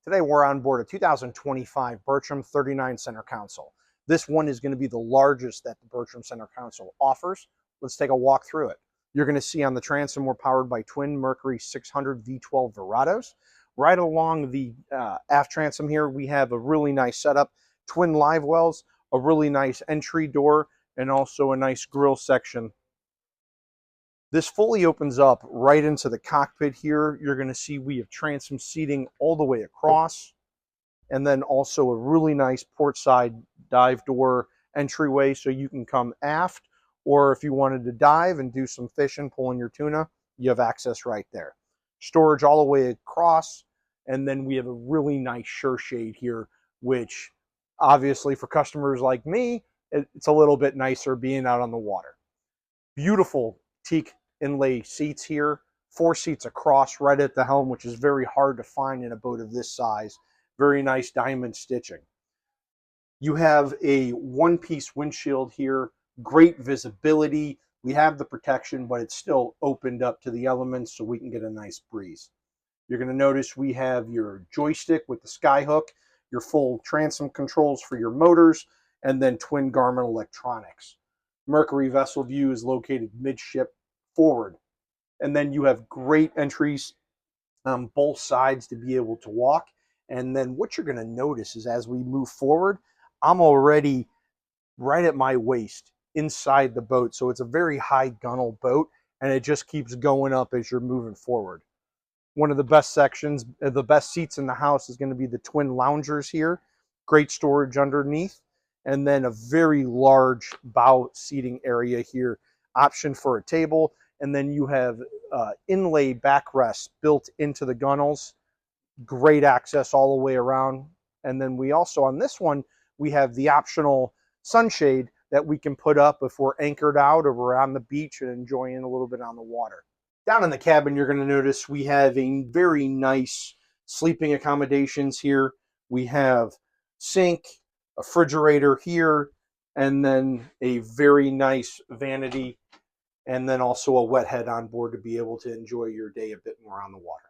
Today we're on board a 2025 Bertram 39 center console. This one is going to be the largest that the Bertram center console offers. Let's take a walk through it. You're going to see on the transom we're powered by twin Mercury 600 V12 Verados. Right along the aft transom here we have a really nice setup, twin live wells, a really nice entry door, and also a nice grill section. This fully opens up right into the cockpit here. You're going to see we have transom seating all the way across, and then also a really nice port side dive door entryway so you can come aft, or if you wanted to dive and do some fishing, pulling your tuna, you have access right there. Storage all the way across, and then we have a really nice sure shade here, which obviously for customers like me, it's a little bit nicer being out on the water. Beautiful teak inlay seats here, 4 seats across right at the helm, which is very hard to find in a boat of this size. Very nice diamond stitching. You have a one-piece windshield here, great visibility. We have the protection, but it's still opened up to the elements so we can get a nice breeze. You're going to notice we have your joystick with the skyhook, your full transom controls for your motors, and then twin Garmin electronics. Mercury vessel view is located midship forward. And then you have great entries on both sides to be able to walk. And then what you're going to notice is as we move forward, I'm already right at my waist inside the boat. So it's a very high gunnel boat, and it just keeps going up as you're moving forward. One of the best sections, the best seats in the house is going to be the twin loungers here. Great storage underneath. And then a very large bow seating area here, option for a table. And then you have inlay backrests built into the gunnels. Great access all the way around. And then we also, on this one, we have the optional sunshade that we can put up if we're anchored out or we're on the beach and enjoying a little bit on the water. Down in the cabin, you're going to notice we have a very nice sleeping accommodations here. We have sink, a refrigerator here, and then a very nice vanity, and then also a wet head on board to be able to enjoy your day a bit more on the water.